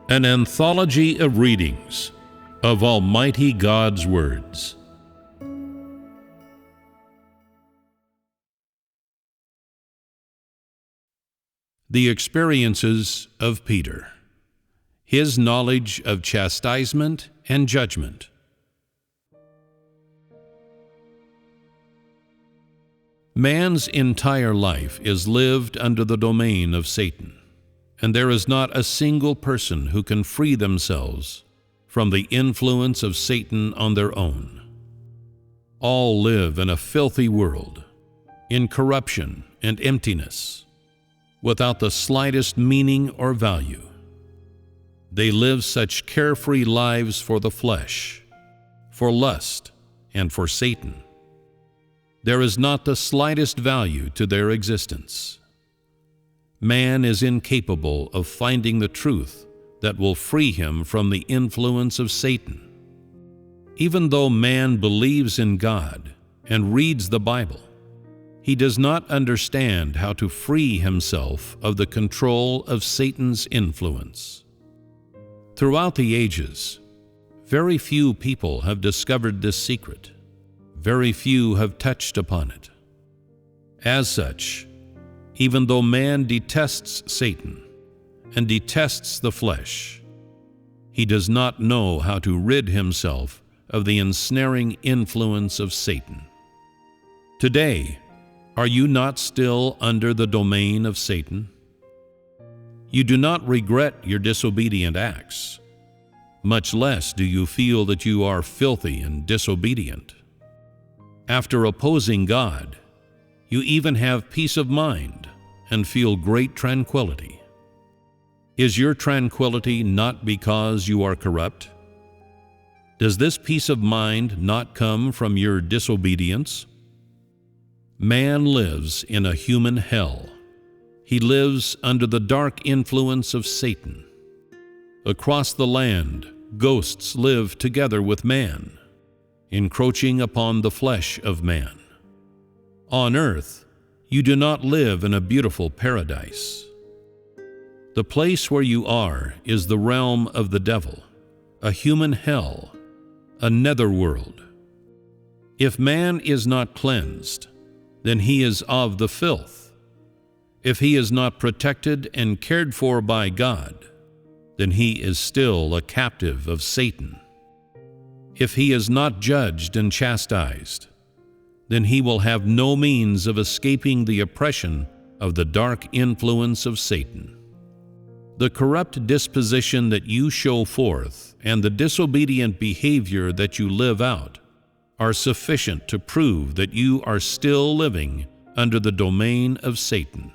An anthology of readings of Almighty God's words. The experiences of Peter. His knowledge of chastisement and judgment. Man's entire life is lived under the domain of Satan, and there is not a single person who can free themselves from the influence of Satan on their own. All live in a filthy world, in corruption and emptiness, without the slightest meaning or value. They live such carefree lives for the flesh, for lust, and for Satan. There is not the slightest value to their existence. Man is incapable of finding the truth that will free him from the influence of Satan. Even though man believes in God and reads the Bible, he does not understand how to free himself of the control of Satan's influence. Throughout the ages, very few people have discovered this secret. Very few have touched upon it. As such, even though man detests Satan and detests the flesh, he does not know how to rid himself of the ensnaring influence of Satan. Today, are you not still under the domain of Satan? You do not regret your disobedient acts, much less do you feel that you are filthy and disobedient. After opposing God, you even have peace of mind and feel great tranquility. Is your tranquility not because you are corrupt? Does this peace of mind not come from your disobedience? Man lives in a human hell. He lives under the dark influence of Satan. Across the land, ghosts live together with man, encroaching upon the flesh of man. On earth, you do not live in a beautiful paradise. The place where you are is the realm of the devil, a human hell, a netherworld. If man is not cleansed, then he is of the filth. If he is not protected and cared for by God, then he is still a captive of Satan. If he is not judged and chastised, then he will have no means of escaping the oppression of the dark influence of Satan. The corrupt disposition that you show forth and the disobedient behavior that you live out are sufficient to prove that you are still living under the domain of Satan.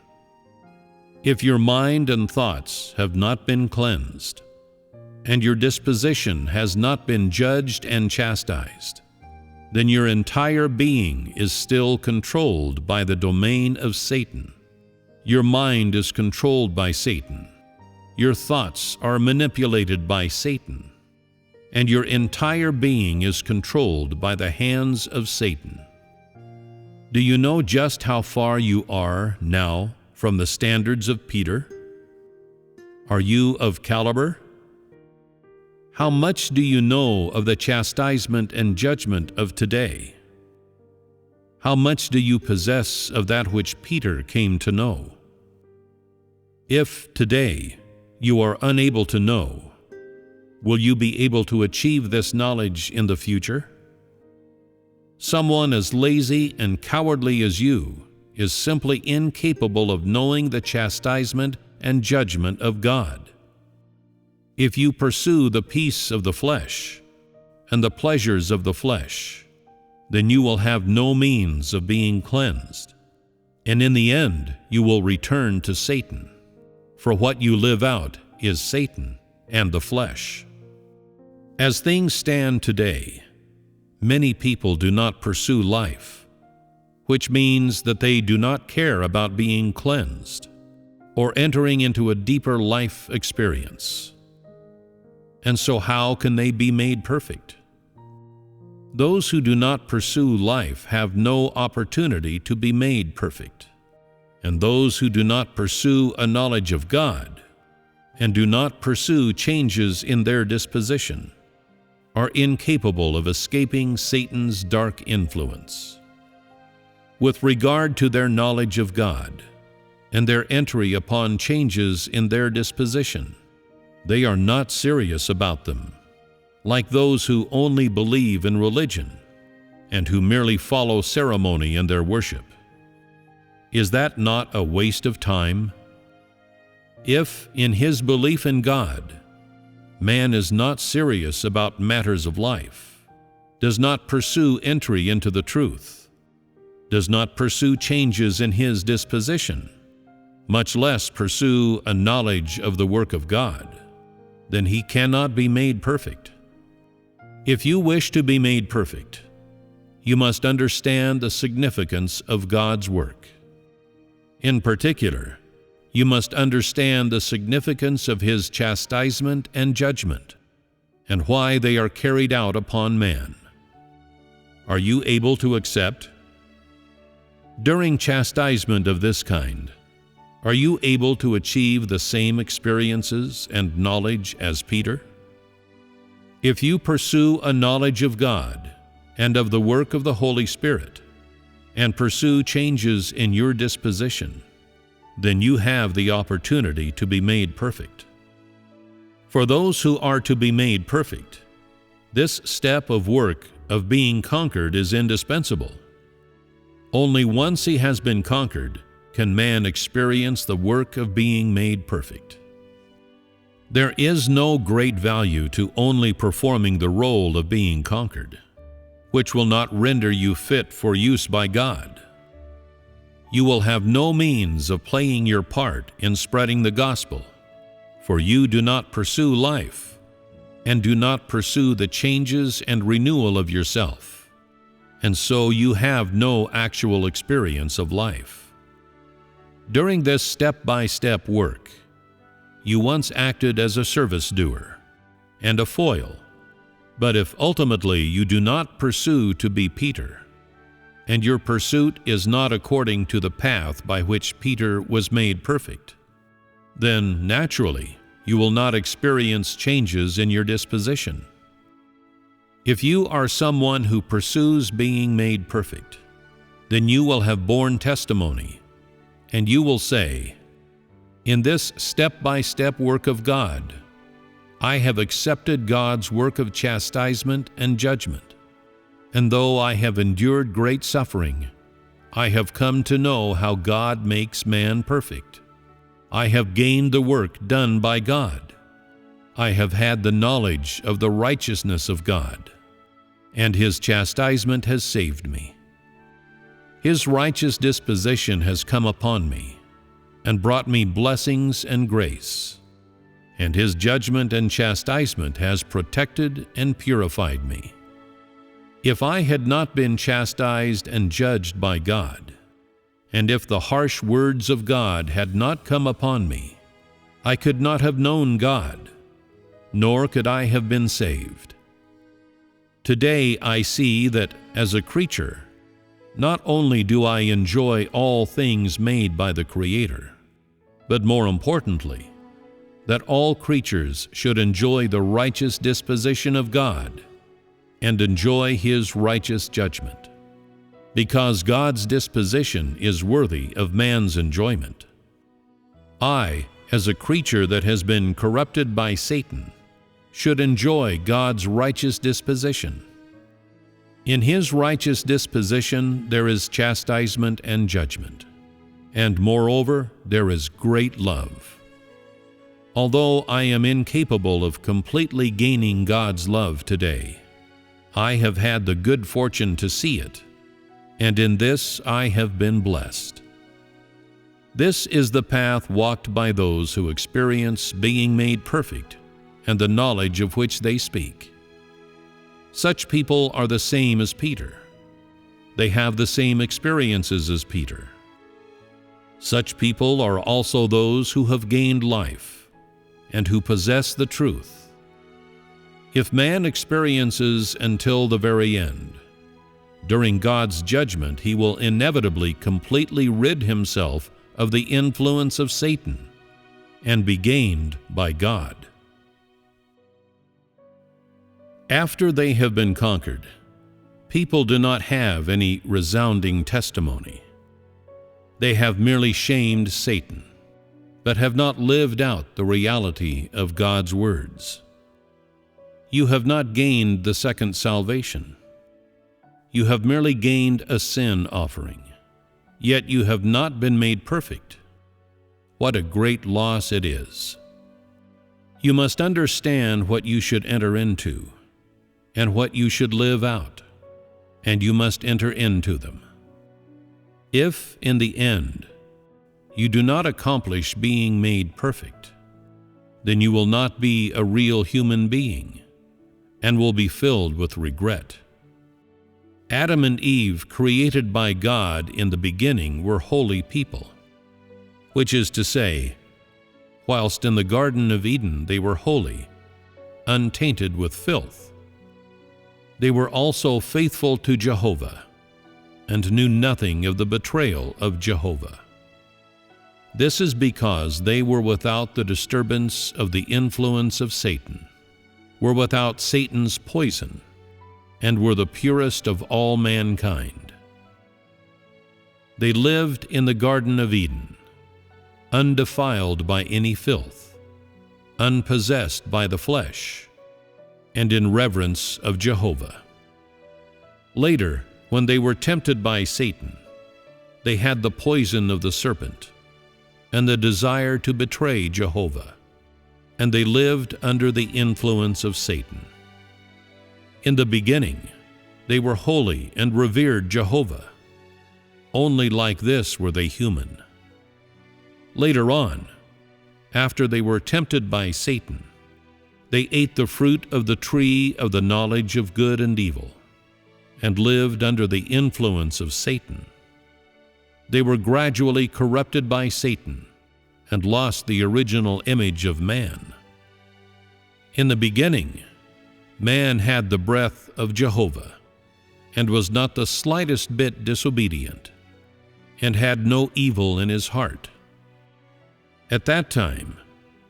If your mind and thoughts have not been cleansed, and your disposition has not been judged and chastised, then your entire being is still controlled by the domain of Satan. Your mind is controlled by Satan. Your thoughts are manipulated by Satan. And your entire being is controlled by the hands of Satan. Do you know just how far you are now from the standards of Peter? Are you of caliber? How much do you know of the chastisement and judgment of today? How much do you possess of that which Peter came to know? If today you are unable to know, will you be able to achieve this knowledge in the future? Someone as lazy and cowardly as you is simply incapable of knowing the chastisement and judgment of God. If you pursue the peace of the flesh and the pleasures of the flesh, then you will have no means of being cleansed, and in the end you will return to Satan, for what you live out is Satan and the flesh. As things stand today, many people do not pursue life, which means that they do not care about being cleansed or entering into a deeper life experience. And so how can they be made perfect? Those who do not pursue life have no opportunity to be made perfect. And those who do not pursue a knowledge of God and do not pursue changes in their disposition are incapable of escaping Satan's dark influence. With regard to their knowledge of God and their entry upon changes in their disposition, they are not serious about them, like those who only believe in religion and who merely follow ceremony in their worship. Is that not a waste of time? If, in his belief in God, man is not serious about matters of life, does not pursue entry into the truth, does not pursue changes in his disposition, much less pursue a knowledge of the work of God, then he cannot be made perfect. If you wish to be made perfect, you must understand the significance of God's work. In particular, you must understand the significance of his chastisement and judgment, and why they are carried out upon man. Are you able to accept? During chastisement of this kind, are you able to achieve the same experiences and knowledge as Peter? If you pursue a knowledge of God and of the work of the Holy Spirit, and pursue changes in your disposition, then you have the opportunity to be made perfect. For those who are to be made perfect, this step of work of being conquered is indispensable. Only once he has been conquered can man experience the work of being made perfect. There is no great value to only performing the role of being conquered, which will not render you fit for use by God. You will have no means of playing your part in spreading the gospel, for you do not pursue life, and do not pursue the changes and renewal of yourself, and so you have no actual experience of life. During this step-by-step work, you once acted as a service doer and a foil, but if ultimately you do not pursue to be Peter, and your pursuit is not according to the path by which Peter was made perfect, then naturally you will not experience changes in your disposition. If you are someone who pursues being made perfect, then you will have borne testimony, and you will say, "In this step-by-step work of God, I have accepted God's work of chastisement and judgment. And though I have endured great suffering, I have come to know how God makes man perfect. I have gained the work done by God. I have had the knowledge of the righteousness of God, and his chastisement has saved me. His righteous disposition has come upon me, and brought me blessings and grace, and his judgment and chastisement has protected and purified me. If I had not been chastised and judged by God, and if the harsh words of God had not come upon me, I could not have known God, nor could I have been saved. Today I see that as a creature, not only do I enjoy all things made by the Creator, but more importantly, that all creatures should enjoy the righteous disposition of God and enjoy his righteous judgment, because God's disposition is worthy of man's enjoyment. I, as a creature that has been corrupted by Satan, should enjoy God's righteous disposition. In his righteous disposition there is chastisement and judgment, and moreover there is great love. Although I am incapable of completely gaining God's love today, I have had the good fortune to see it, and in this I have been blessed. This is the path walked by those who experience being made perfect and the knowledge of which they speak. Such people are the same as Peter. They have the same experiences as Peter. Such people are also those who have gained life and who possess the truth. If man experiences until the very end, during God's judgment he will inevitably completely rid himself of the influence of Satan, and be gained by God. After they have been conquered, people do not have any resounding testimony. They have merely shamed Satan, but have not lived out the reality of God's words. You have not gained the second salvation. You have merely gained a sin offering, yet you have not been made perfect. What a great loss it is! You must understand what you should enter into, and what you should live out, and you must enter into them. If, in the end, you do not accomplish being made perfect, then you will not be a real human being, and will be filled with regret. Adam and Eve, created by God in the beginning, were holy people, which is to say, whilst in the Garden of Eden they were holy, untainted with filth. They were also faithful to Jehovah, and knew nothing of the betrayal of Jehovah. This is because they were without the disturbance of the influence of Satan, were without Satan's poison, and were the purest of all mankind. They lived in the Garden of Eden, undefiled by any filth, unpossessed by the flesh, and in reverence of Jehovah. Later, when they were tempted by Satan, they had the poison of the serpent, and the desire to betray Jehovah, and they lived under the influence of Satan. In the beginning, they were holy and revered Jehovah. Only like this were they human. Later on, after they were tempted by Satan, they ate the fruit of the tree of the knowledge of good and evil, and lived under the influence of Satan. They were gradually corrupted by Satan, and lost the original image of man. In the beginning, man had the breath of Jehovah, and was not the slightest bit disobedient, and had no evil in his heart. At that time,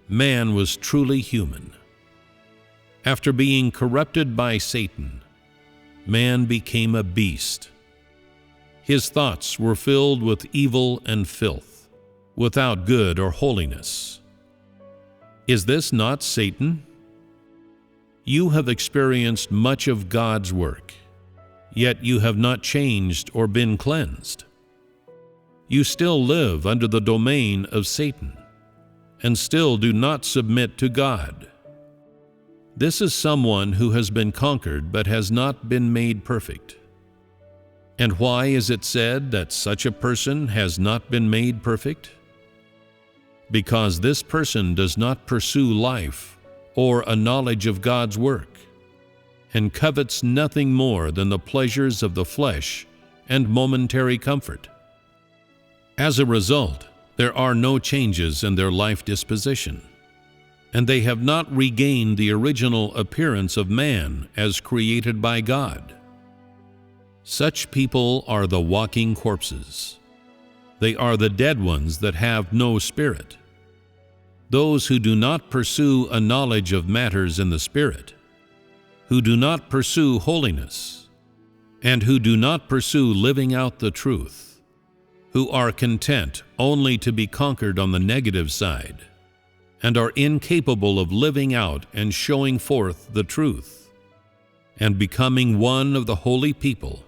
man was truly human. After being corrupted by Satan, man became a beast. His thoughts were filled with evil and filth, without good or holiness. Is this not Satan? You have experienced much of God's work, yet you have not changed or been cleansed. You still live under the domain of Satan, and still do not submit to God. This is someone who has been conquered but has not been made perfect. And why is it said that such a person has not been made perfect? Because this person does not pursue life or a knowledge of God's work, and covets nothing more than the pleasures of the flesh and momentary comfort. As a result, there are no changes in their life disposition, and they have not regained the original appearance of man as created by God. Such people are the walking corpses. They are the dead ones that have no spirit. Those who do not pursue a knowledge of matters in the Spirit, who do not pursue holiness, and who do not pursue living out the truth, who are content only to be conquered on the negative side, and are incapable of living out and showing forth the truth, and becoming one of the holy people.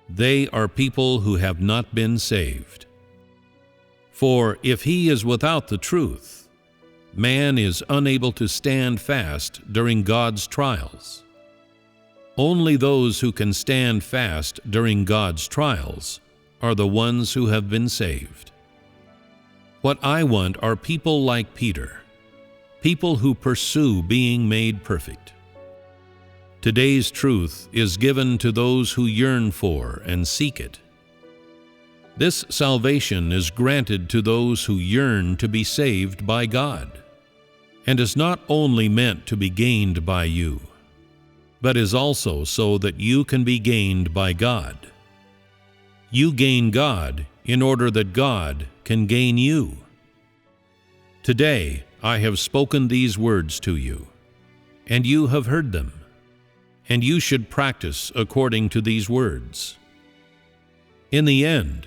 They are people who have not been saved. For if he is without the truth, man is unable to stand fast during God's trials. Only those who can stand fast during God's trials are the ones who have been saved. What I want are people like Peter, people who pursue being made perfect. Today's truth is given to those who yearn for and seek it. This salvation is granted to those who yearn to be saved by God, and is not only meant to be gained by you, but is also so that you can be gained by God. You gain God in order that God can gain you. Today I have spoken these words to you, and you have heard them, and you should practice according to these words. In the end,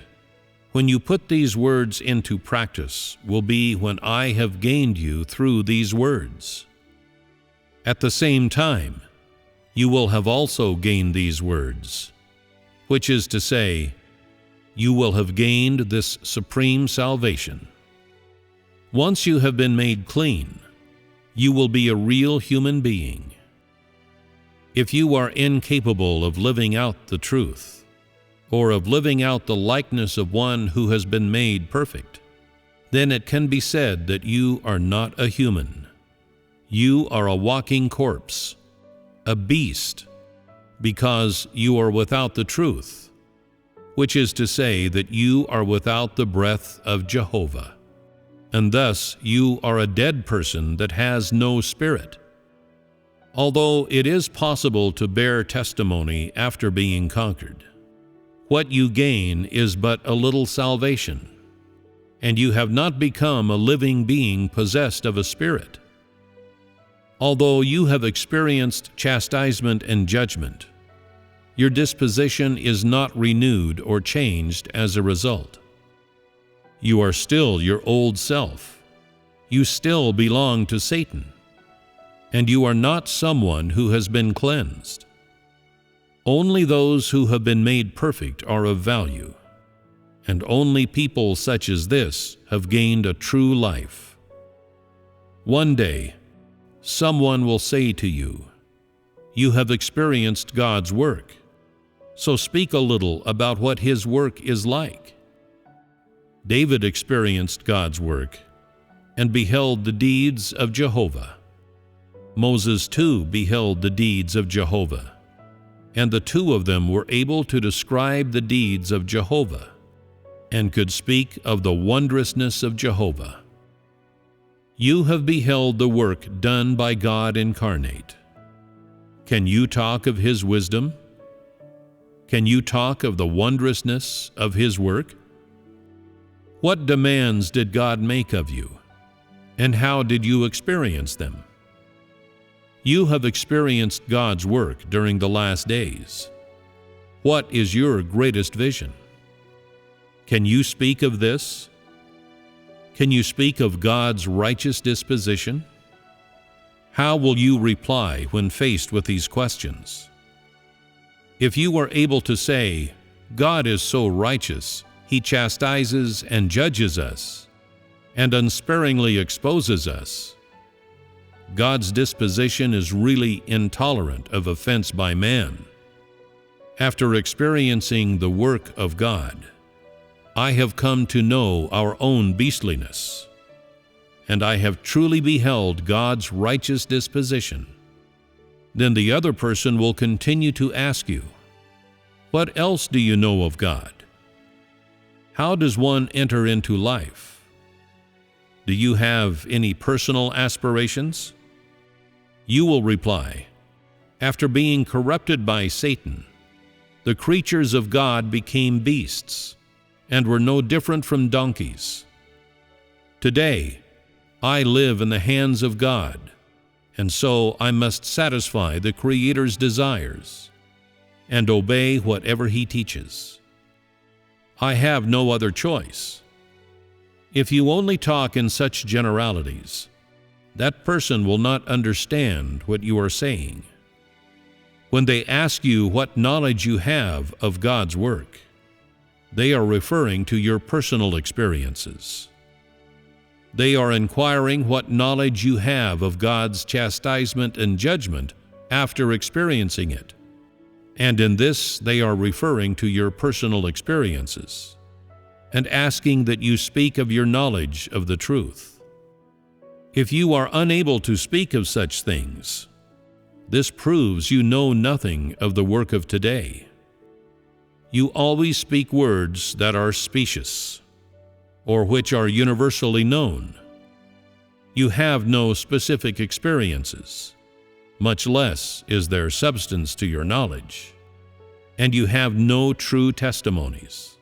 when you put these words into practice, will be when I have gained you through these words. At the same time, you will have also gained these words, which is to say, you will have gained this supreme salvation. Once you have been made clean, you will be a real human being. If you are incapable of living out the truth, or of living out the likeness of one who has been made perfect, then it can be said that you are not a human. You are a walking corpse, a beast, because you are without the truth, which is to say that you are without the breath of Jehovah, and thus you are a dead person that has no spirit. Although it is possible to bear testimony after being conquered, what you gain is but a little salvation, and you have not become a living being possessed of a spirit. Although you have experienced chastisement and judgment, your disposition is not renewed or changed as a result. You are still your old self. You still belong to Satan, and you are not someone who has been cleansed. Only those who have been made perfect are of value, and only people such as this have gained a true life. One day, someone will say to you, "You have experienced God's work, so speak a little about what His work is like." David experienced God's work and beheld the deeds of Jehovah. Moses too beheld the deeds of Jehovah, and the two of them were able to describe the deeds of Jehovah, and could speak of the wondrousness of Jehovah. You have beheld the work done by God incarnate. Can you talk of His wisdom? Can you talk of the wondrousness of His work? What demands did God make of you, and how did you experience them? You have experienced God's work during the last days. What is your greatest vision? Can you speak of this? Can you speak of God's righteous disposition? How will you reply when faced with these questions? If you are able to say, "God is so righteous, He chastises and judges us, and unsparingly exposes us," God's disposition is really intolerant of offense by man. After experiencing the work of God, I have come to know our own beastliness, and I have truly beheld God's righteous disposition. Then the other person will continue to ask you, "What else do you know of God? How does one enter into life? Do you have any personal aspirations?" You will reply, "After being corrupted by Satan, the creatures of God became beasts, and were no different from donkeys. Today, I live in the hands of God, and so I must satisfy the Creator's desires, and obey whatever He teaches. I have no other choice." If you only talk in such generalities, that person will not understand what you are saying. When they ask you what knowledge you have of God's work, they are referring to your personal experiences. They are inquiring what knowledge you have of God's chastisement and judgment after experiencing it, and in this they are referring to your personal experiences, and asking that you speak of your knowledge of the truth. If you are unable to speak of such things, this proves you know nothing of the work of today. You always speak words that are specious, or which are universally known. You have no specific experiences, much less is there substance to your knowledge, and you have no true testimonies,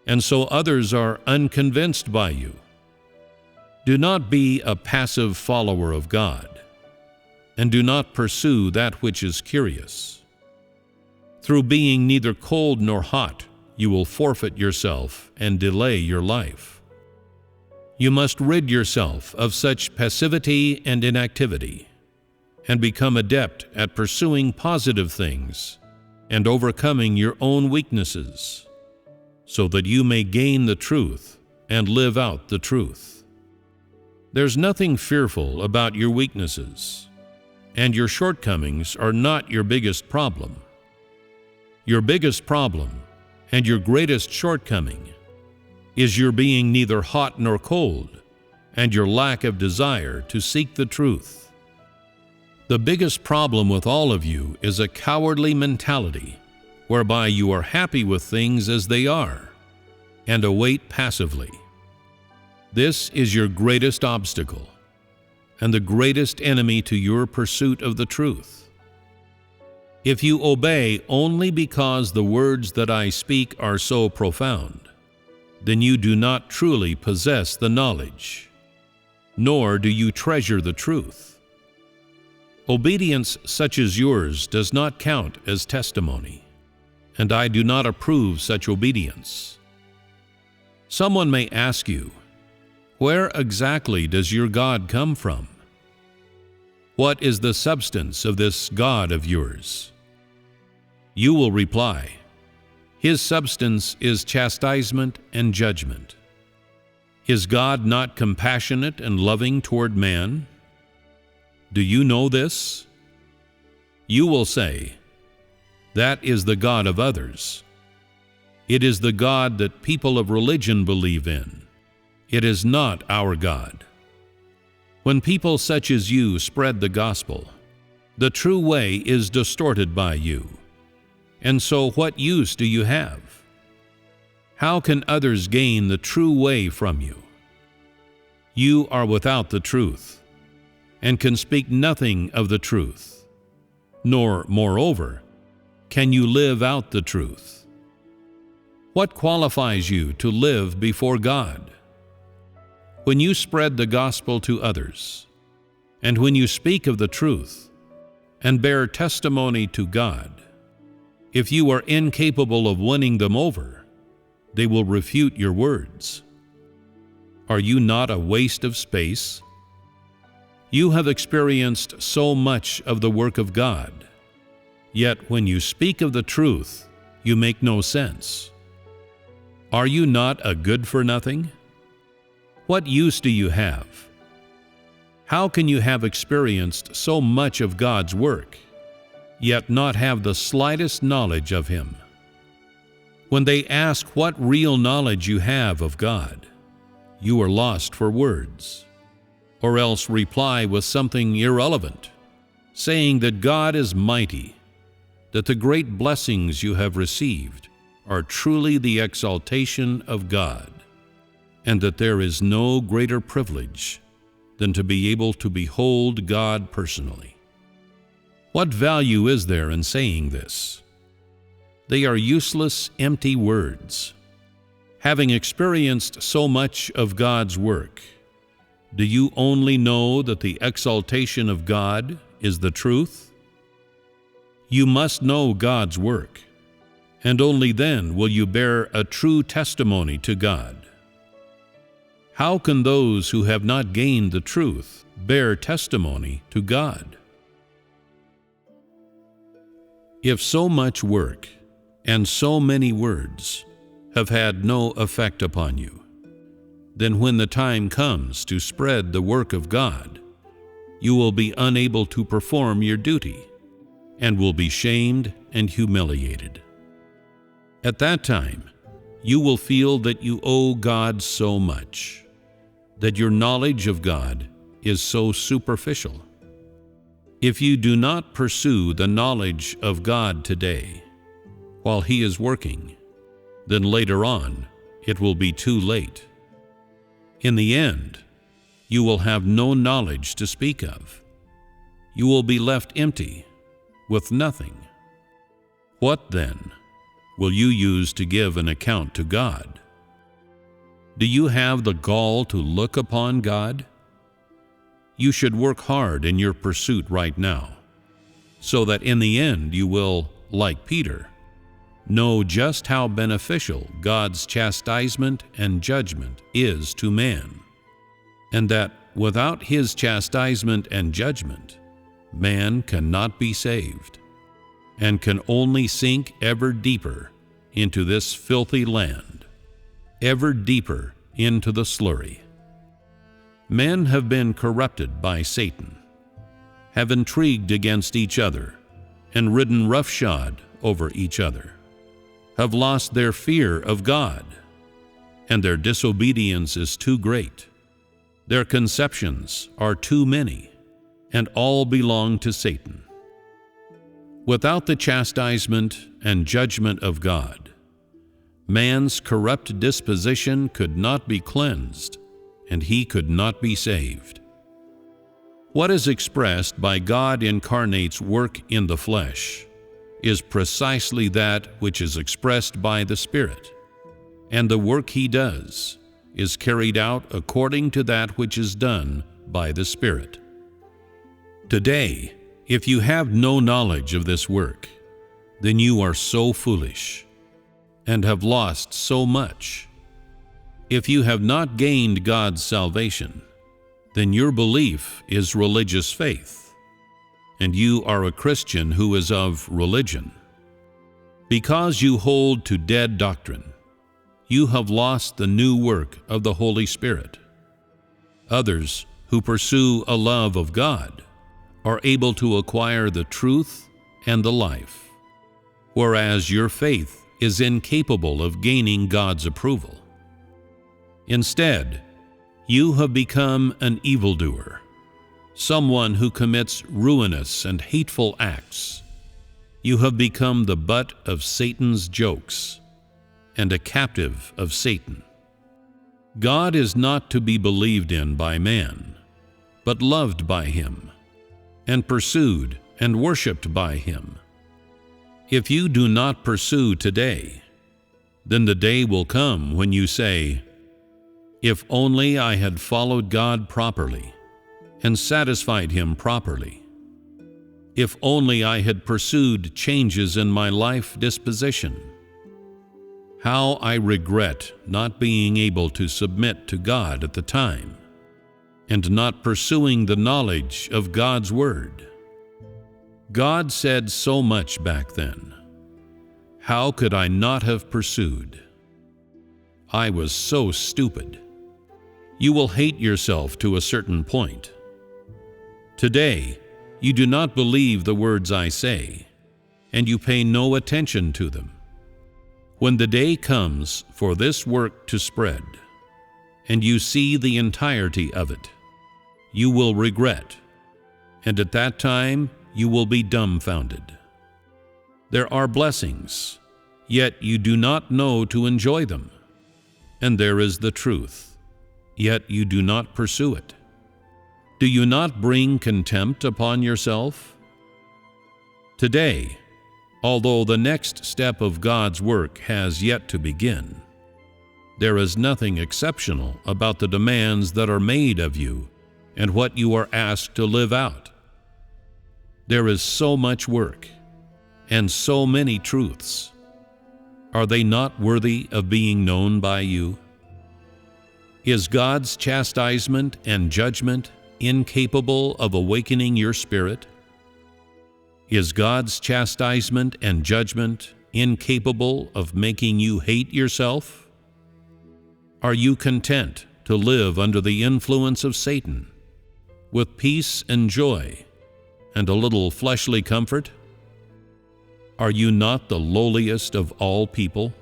and so others are unconvinced by you. Do not be a passive follower of God, and do not pursue that which is curious. Through being neither cold nor hot, you will forfeit yourself and delay your life. You must rid yourself of such passivity and inactivity, and become adept at pursuing positive things and overcoming your own weaknesses, so that you may gain the truth and live out the truth. There's nothing fearful about your weaknesses, and your shortcomings are not your biggest problem. Your biggest problem and your greatest shortcoming is your being neither hot nor cold, and your lack of desire to seek the truth. The biggest problem with all of you is a cowardly mentality, whereby you are happy with things as they are, and await passively. This is your greatest obstacle, and the greatest enemy to your pursuit of the truth. If you obey only because the words that I speak are so profound, then you do not truly possess the knowledge, nor do you treasure the truth. Obedience such as yours does not count as testimony, and I do not approve such obedience. Someone may ask you, where exactly does your God come from? What is the substance of this God of yours? You will reply, His substance is chastisement and judgment. Is God not compassionate and loving toward man? Do you know this? You will say, that is the God of others. It is the God that people of religion believe in. It is not our God. When people such as you spread the gospel, the true way is distorted by you. And so what use do you have? How can others gain the true way from you? You are without the truth, and can speak nothing of the truth, nor, moreover, can you live out the truth. What qualifies you to live before God? When you spread the gospel to others, and when you speak of the truth, and bear testimony to God, if you are incapable of winning them over, they will refute your words. Are you not a waste of space? You have experienced so much of the work of God, yet when you speak of the truth, you make no sense. Are you not a good-for-nothing? What use do you have? How can you have experienced so much of God's work, yet not have the slightest knowledge of Him? When they ask what real knowledge you have of God, you are lost for words, or else reply with something irrelevant, saying that God is mighty, that the great blessings you have received are truly the exaltation of God, and that there is no greater privilege than to be able to behold God personally. What value is there in saying this? They are useless, empty words. Having experienced so much of God's work, do you only know that the exaltation of God is the truth? You must know God's work, and only then will you bear a true testimony to God. How can those who have not gained the truth bear testimony to God? If so much work and so many words have had no effect upon you, then when the time comes to spread the work of God, you will be unable to perform your duty and will be shamed and humiliated. At that time, you will feel that you owe God so much, that your knowledge of God is so superficial. If you do not pursue the knowledge of God today, while He is working, then later on it will be too late. In the end, you will have no knowledge to speak of. You will be left empty, with nothing. What then will you use to give an account to God? Do you have the gall to look upon God? You should work hard in your pursuit right now, so that in the end you will, like Peter, know just how beneficial God's chastisement and judgment is to man, and that without His chastisement and judgment, man cannot be saved, and can only sink ever deeper into this filthy land, ever deeper into the slurry. Men have been corrupted by Satan, have intrigued against each other, and ridden roughshod over each other, have lost their fear of God, and their disobedience is too great. Their conceptions are too many, and all belong to Satan. Without the chastisement and judgment of God, man's corrupt disposition could not be cleansed, and he could not be saved. What is expressed by God incarnate's work in the flesh is precisely that which is expressed by the Spirit, and the work He does is carried out according to that which is done by the Spirit. Today, if you have no knowledge of this work, then you are so foolish and have lost so much. If you have not gained God's salvation, then your belief is religious faith, and you are a Christian who is of religion. Because you hold to dead doctrine, you have lost the new work of the Holy Spirit. Others who pursue a love of God are able to acquire the truth and the life, whereas your faith is incapable of gaining God's approval. Instead, you have become an evildoer, someone who commits ruinous and hateful acts. You have become the butt of Satan's jokes and a captive of Satan. God is not to be believed in by man, but loved by Him, and pursued and worshipped by Him. If you do not pursue today, then the day will come when you say, "If only I had followed God properly and satisfied Him properly. If only I had pursued changes in my life disposition. How I regret not being able to submit to God at the time, and not pursuing the knowledge of God's Word. God said so much back then. How could I not have pursued? I was so stupid." You will hate yourself to a certain point. Today, you do not believe the words I say, and you pay no attention to them. When the day comes for this work to spread, and you see the entirety of it, you will regret, and at that time you will be dumbfounded. There are blessings, yet you do not know to enjoy them, and there is the truth, yet you do not pursue it. Do you not bring contempt upon yourself? Today, although the next step of God's work has yet to begin, there is nothing exceptional about the demands that are made of you and what you are asked to live out. There is so much work and so many truths. Are they not worthy of being known by you? Is God's chastisement and judgment incapable of awakening your spirit? Is God's chastisement and judgment incapable of making you hate yourself? Are you content to live under the influence of Satan, with peace and joy, and a little fleshly comfort? Are you not the lowliest of all people?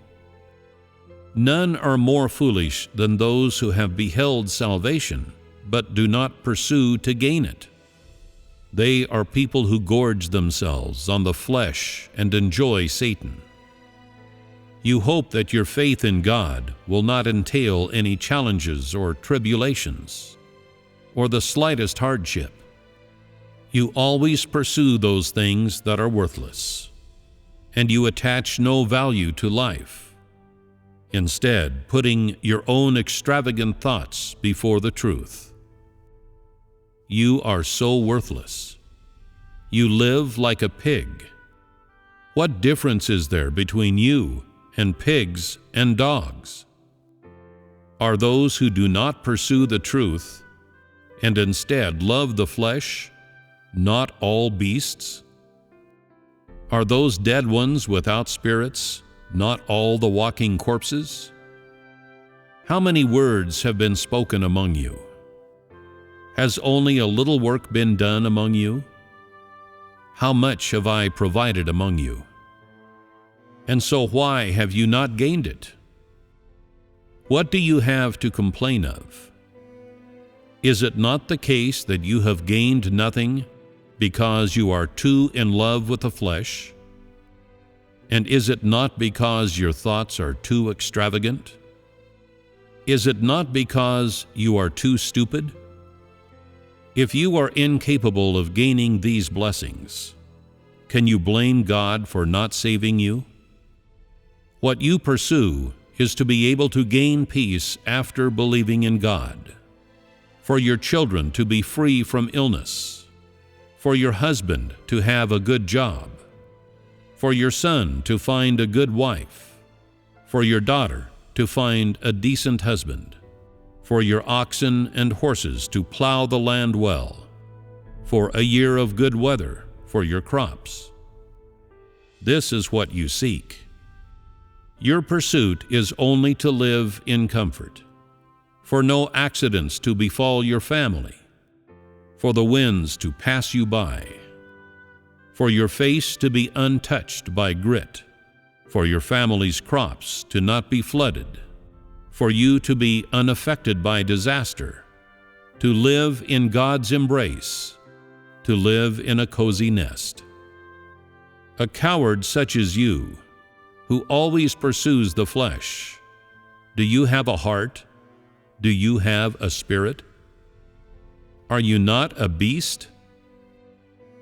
None are more foolish than those who have beheld salvation, but do not pursue to gain it. They are people who gorge themselves on the flesh and enjoy Satan. You hope that your faith in God will not entail any challenges or tribulations, or the slightest hardship. You always pursue those things that are worthless, and you attach no value to life. instead putting your own extravagant thoughts before the truth. You are so worthless. You live like a pig. What difference is there between you and pigs and dogs? Are those who do not pursue the truth and instead love the flesh not all beasts? Are those dead ones without spirits not all the walking corpses? How many words have been spoken among you? Has only a little work been done among you? How much have I provided among you? And so why have you not gained it? What do you have to complain of? Is it not the case that you have gained nothing because you are too in love with the flesh? And is it not because your thoughts are too extravagant? Is it not because you are too stupid? If you are incapable of gaining these blessings, can you blame God for not saving you? What you pursue is to be able to gain peace after believing in God, for your children to be free from illness, for your husband to have a good job, for your son to find a good wife, for your daughter to find a decent husband, for your oxen and horses to plow the land well, for a year of good weather for your crops. This is what you seek. Your pursuit is only to live in comfort, for no accidents to befall your family, for the winds to pass you by, for your face to be untouched by grit, for your family's crops to not be flooded, for you to be unaffected by disaster, to live in God's embrace, to live in a cozy nest. A coward such as you, who always pursues the flesh, do you have a heart? Do you have a spirit? Are you not a beast?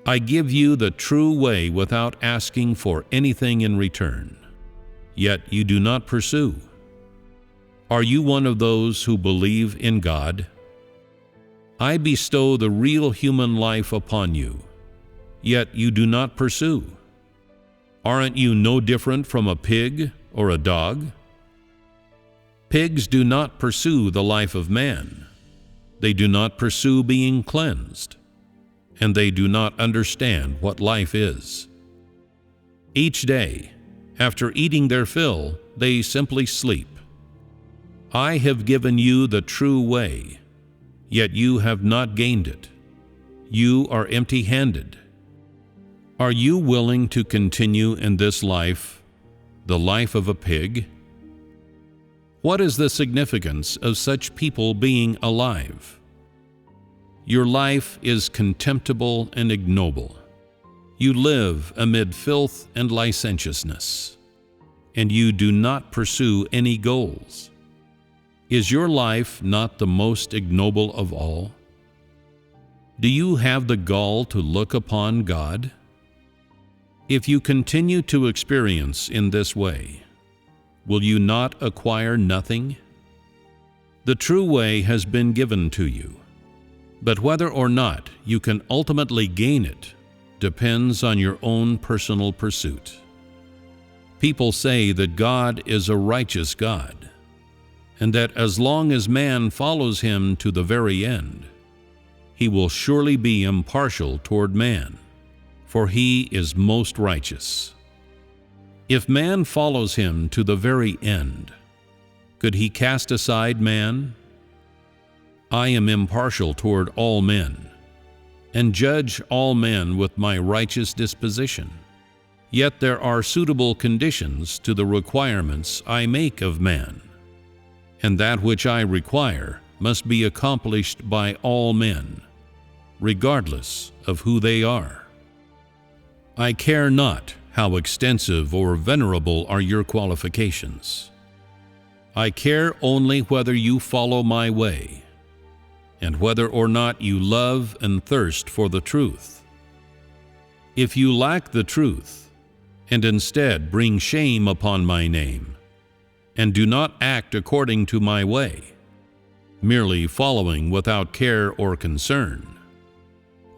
I give you the true way without asking for anything in return, yet you do not pursue. Are you one of those who believe in God? I bestow the real human life upon you, yet you do not pursue. Aren't you no different from a pig or a dog? Pigs do not pursue the life of man. They do not pursue being cleansed, and they do not understand what life is. Each day, after eating their fill, they simply sleep. I have given you the true way, yet you have not gained it. You are empty-handed. Are you willing to continue in this life, the life of a pig? What is the significance of such people being alive? Your life is contemptible and ignoble. You live amid filth and licentiousness, and you do not pursue any goals. Is your life not the most ignoble of all? Do you have the gall to look upon God? If you continue to experience in this way, will you not acquire nothing? The true way has been given to you, but whether or not you can ultimately gain it depends on your own personal pursuit. People say that God is a righteous God, and that as long as man follows him to the very end, he will surely be impartial toward man, for he is most righteous. If man follows him to the very end, could he cast aside man? I am impartial toward all men, and judge all men with my righteous disposition. Yet there are suitable conditions to the requirements I make of man, and that which I require must be accomplished by all men, regardless of who they are. I care not how extensive or venerable are your qualifications. I care only whether you follow my way, and whether or not you love and thirst for the truth. If you lack the truth, and instead bring shame upon my name, and do not act according to my way, merely following without care or concern,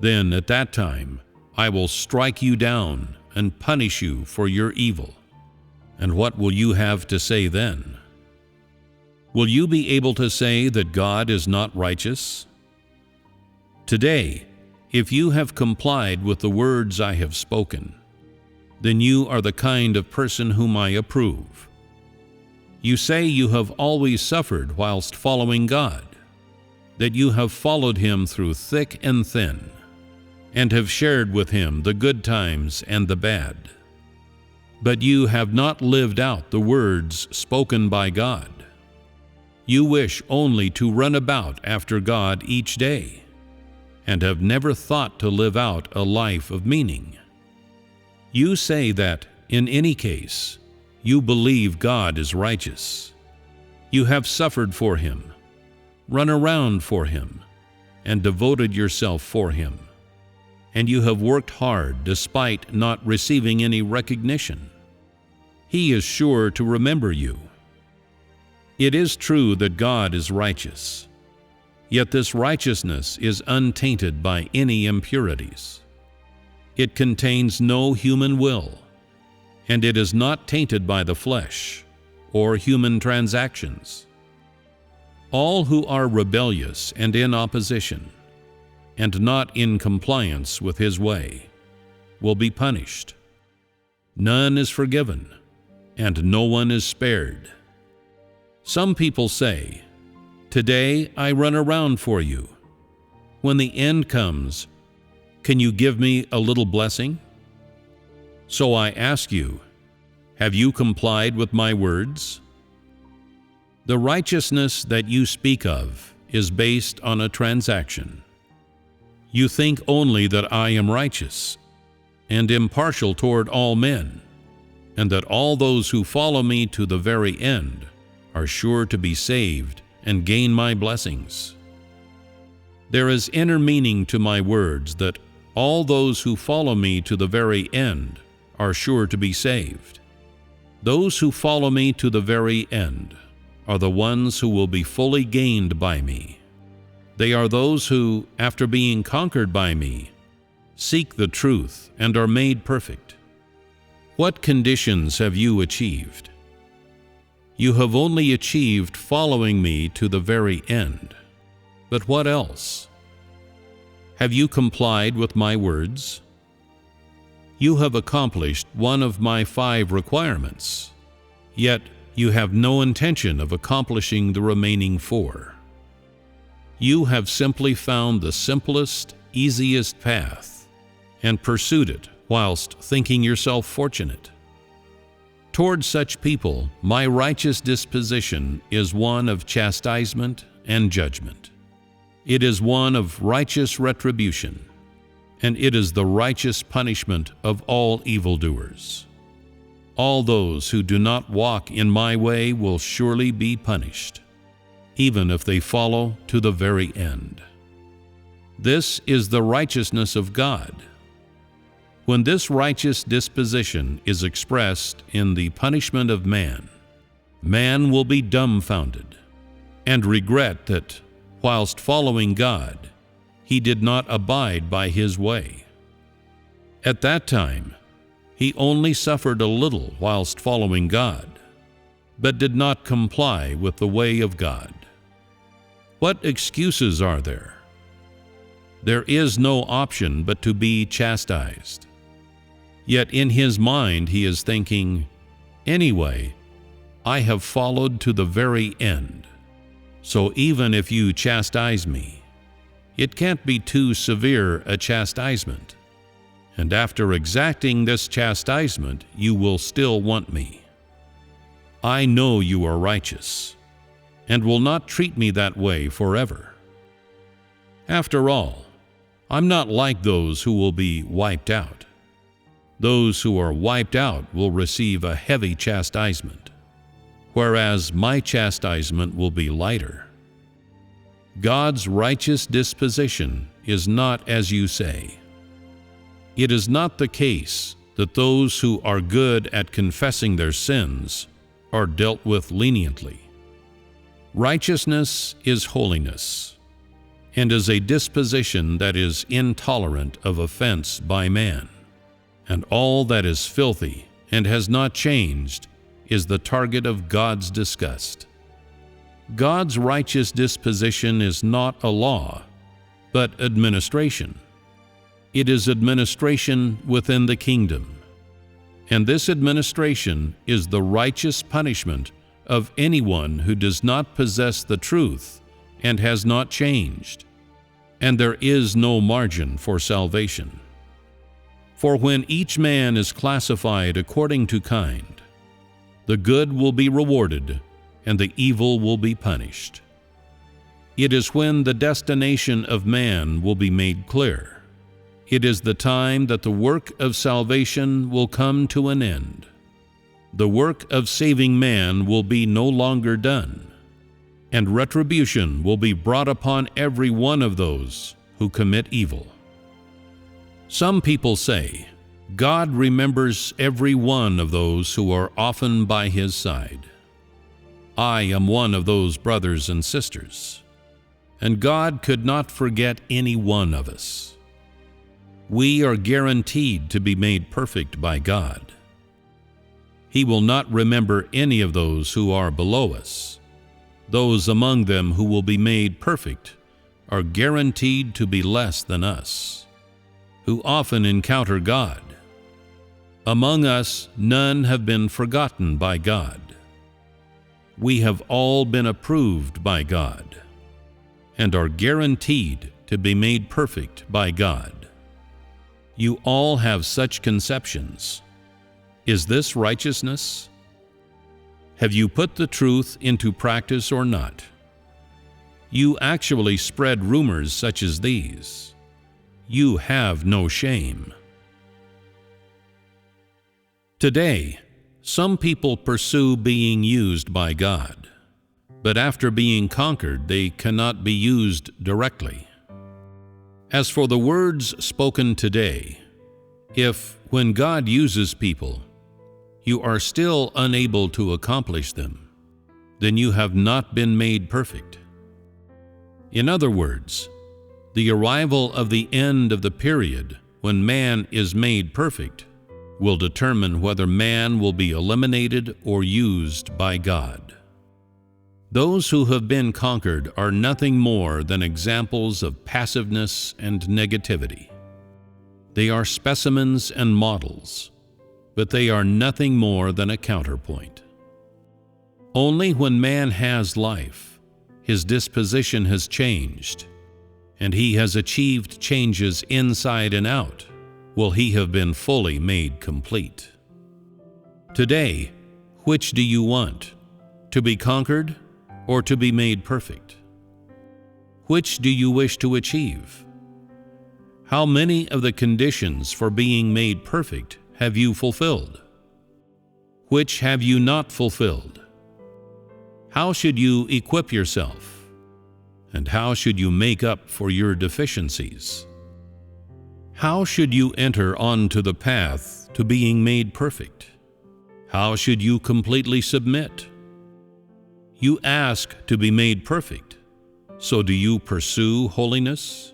then at that time I will strike you down and punish you for your evil. And what will you have to say then? Will you be able to say that God is not righteous? Today, if you have complied with the words I have spoken, then you are the kind of person whom I approve. You say you have always suffered whilst following God, that you have followed Him through thick and thin, and have shared with Him the good times and the bad. But you have not lived out the words spoken by God. You wish only to run about after God each day, and have never thought to live out a life of meaning. You say that, in any case, you believe God is righteous. You have suffered for Him, run around for Him, and devoted yourself for Him. And you have worked hard despite not receiving any recognition. He is sure to remember you. It is true that God is righteous, yet this righteousness is untainted by any impurities. It contains no human will, and it is not tainted by the flesh or human transactions. All who are rebellious and in opposition, and not in compliance with His way, will be punished. None is forgiven, and no one is spared. Some people say, "Today I run around for you. When the end comes, can you give me a little blessing?" So I ask you, have you complied with my words? The righteousness that you speak of is based on a transaction. You think only that I am righteous and impartial toward all men, and that all those who follow me to the very end are sure to be saved and gain my blessings. There is inner meaning to my words that all those who follow me to the very end are sure to be saved. Those who follow me to the very end are the ones who will be fully gained by me. They are those who, after being conquered by me, seek the truth and are made perfect. What conditions have you achieved? You have only achieved following me to the very end. But what else? Have you complied with my words? You have accomplished one of my 5 requirements, yet you have no intention of accomplishing the remaining 4. You have simply found the simplest, easiest path and pursued it whilst thinking yourself fortunate. Toward such people, my righteous disposition is one of chastisement and judgment. It is one of righteous retribution, and it is the righteous punishment of all evildoers. All those who do not walk in my way will surely be punished, even if they follow to the very end. This is the righteousness of God. When this righteous disposition is expressed in the punishment of man, man will be dumbfounded and regret that, whilst following God, he did not abide by His way. At that time, he only suffered a little whilst following God, but did not comply with the way of God. What excuses are there? There is no option but to be chastised. Yet in his mind he is thinking, "Anyway, I have followed to the very end. So even if you chastise me, it can't be too severe a chastisement. And after exacting this chastisement, you will still want me. I know you are righteous, and will not treat me that way forever. After all, I'm not like those who will be wiped out. Those who are wiped out will receive a heavy chastisement, whereas my chastisement will be lighter. God's righteous disposition is not as you say. It is not the case that those who are good at confessing their sins are dealt with leniently. Righteousness is holiness, and is a disposition that is intolerant of offense by man, and all that is filthy and has not changed is the target of God's disgust. God's righteous disposition is not a law, but administration. It is administration within the kingdom, and this administration is the righteous punishment of anyone who does not possess the truth and has not changed, and there is no margin for salvation. For when each man is classified according to kind, the good will be rewarded, and the evil will be punished. It is when the destination of man will be made clear. It is the time that the work of salvation will come to an end. The work of saving man will be no longer done, and retribution will be brought upon every one of those who commit evil. Some people say, God remembers every one of those who are often by His side. I am one of those brothers and sisters, and God could not forget any one of us. We are guaranteed to be made perfect by God. He will not remember any of those who are below us. Those among them who will be made perfect are guaranteed to be less than us, who often encounter God. Among us, none have been forgotten by God. We have all been approved by God, and are guaranteed to be made perfect by God. You all have such conceptions. Is this righteousness? Have you put the truth into practice or not? You actually spread rumors such as these. You have no shame. Today, some people pursue being used by God, but after being conquered, they cannot be used directly. As for the words spoken today, if, when God uses people, you are still unable to accomplish them, then you have not been made perfect. In other words, the arrival of the end of the period when man is made perfect will determine whether man will be eliminated or used by God. Those who have been conquered are nothing more than examples of passiveness and negativity. They are specimens and models, but they are nothing more than a counterpoint. Only when man has life, his disposition has changed, and he has achieved changes inside and out, will he have been fully made complete. Today, which do you want? To be conquered or to be made perfect? Which do you wish to achieve? How many of the conditions for being made perfect have you fulfilled? Which have you not fulfilled? How should you equip yourself? And how should you make up for your deficiencies? How should you enter onto the path to being made perfect? How should you completely submit? You ask to be made perfect, so do you pursue holiness?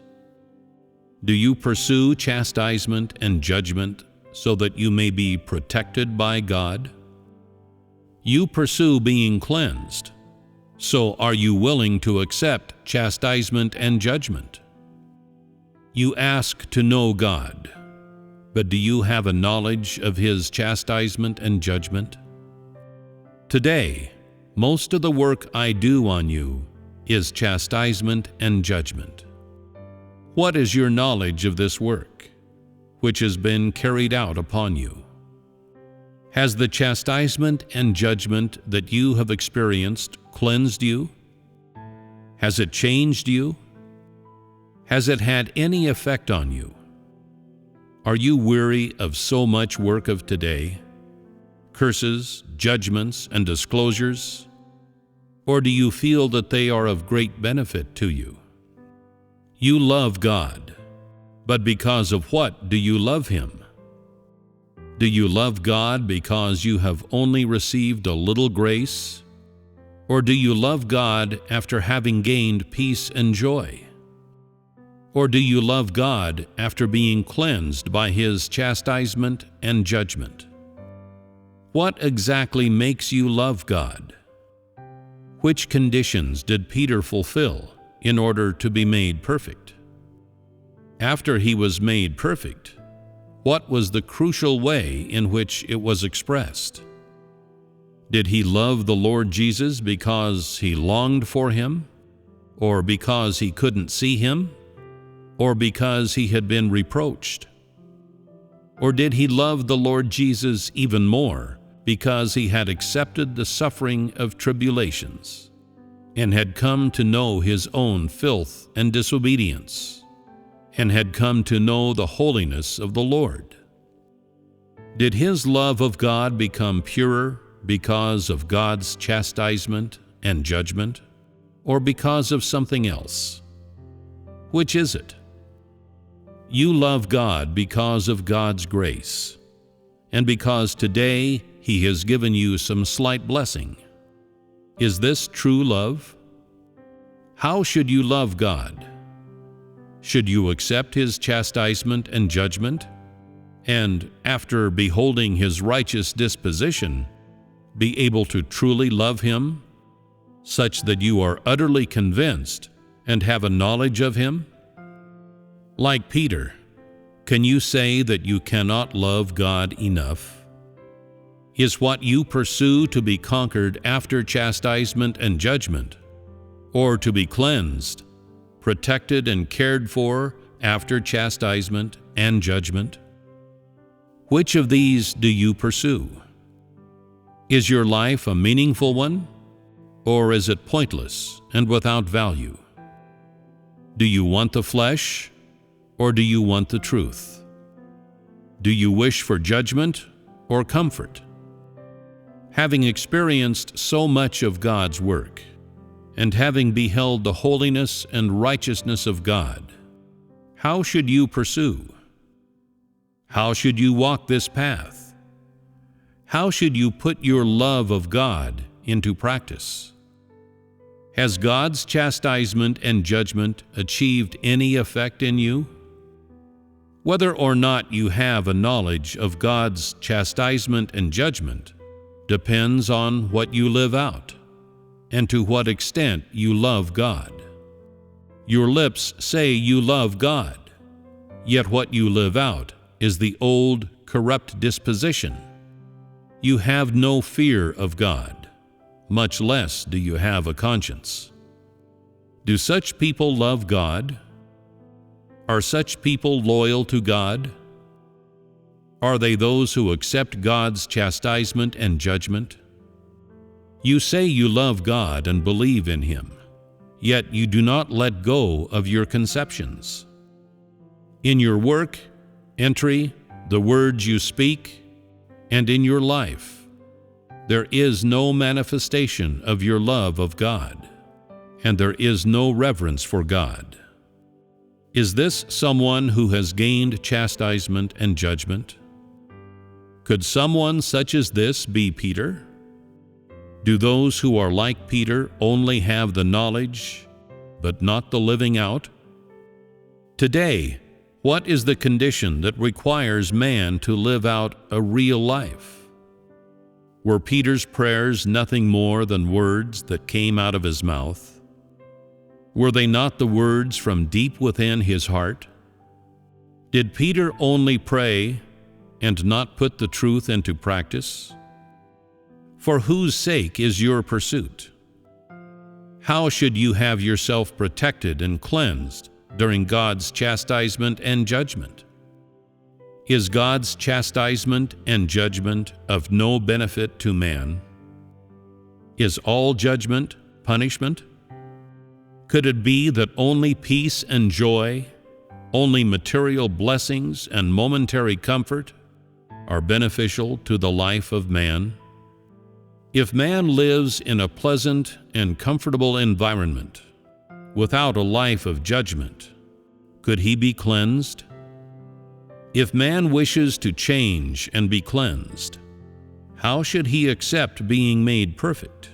Do you pursue chastisement and judgment so that you may be protected by God? You pursue being cleansed, so are you willing to accept chastisement and judgment? You ask to know God, but do you have a knowledge of His chastisement and judgment? Today, most of the work I do on you is chastisement and judgment. What is your knowledge of this work, which has been carried out upon you? Has the chastisement and judgment that you have experienced cleansed you? Has it changed you? Has it had any effect on you? Are you weary of so much work of today? Curses, judgments, and disclosures? Or do you feel that they are of great benefit to you? You love God, but because of what do you love Him? Do you love God because you have only received a little grace? Or do you love God after having gained peace and joy? Or do you love God after being cleansed by His chastisement and judgment? What exactly makes you love God? Which conditions did Peter fulfill in order to be made perfect? After he was made perfect, what was the crucial way in which it was expressed? Did he love the Lord Jesus because he longed for Him, or because he couldn't see Him, or because he had been reproached? Or did he love the Lord Jesus even more because he had accepted the suffering of tribulations and had come to know his own filth and disobedience, and had come to know the holiness of the Lord? Did his love of God become purer because of God's chastisement and judgment, or because of something else? Which is it? You love God because of God's grace, and because today He has given you some slight blessing. Is this true love? How should you love God? Should you accept His chastisement and judgment, and, after beholding His righteous disposition, be able to truly love Him, such that you are utterly convinced and have a knowledge of Him? Like Peter, can you say that you cannot love God enough? Is what you pursue to be conquered after chastisement and judgment, or to be cleansed, protected and cared for after chastisement and judgment? Which of these do you pursue? Is your life a meaningful one, or is it pointless and without value? Do you want the flesh, or do you want the truth? Do you wish for judgment or comfort? Having experienced so much of God's work, and having beheld the holiness and righteousness of God, how should you pursue? How should you walk this path? How should you put your love of God into practice? Has God's chastisement and judgment achieved any effect in you? Whether or not you have a knowledge of God's chastisement and judgment depends on what you live out, and to what extent you love God. Your lips say you love God, yet what you live out is the old, corrupt disposition. You have no fear of God, much less do you have a conscience. Do such people love God? Are such people loyal to God? Are they those who accept God's chastisement and judgment? You say you love God and believe in Him, yet you do not let go of your conceptions. In your work, entry, the words you speak, and in your life, there is no manifestation of your love of God, and there is no reverence for God. Is this someone who has gained chastisement and judgment? Could someone such as this be Peter? Do those who are like Peter only have the knowledge, but not the living out? Today, what is the condition that requires man to live out a real life? Were Peter's prayers nothing more than words that came out of his mouth? Were they not the words from deep within his heart? Did Peter only pray and not put the truth into practice? For whose sake is your pursuit? How should you have yourself protected and cleansed during God's chastisement and judgment? Is God's chastisement and judgment of no benefit to man? Is all judgment punishment? Could it be that only peace and joy, only material blessings and momentary comfort are beneficial to the life of man? If man lives in a pleasant and comfortable environment without a life of judgment, could he be cleansed? If man wishes to change and be cleansed, how should he accept being made perfect?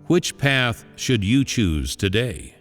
Which path should you choose today?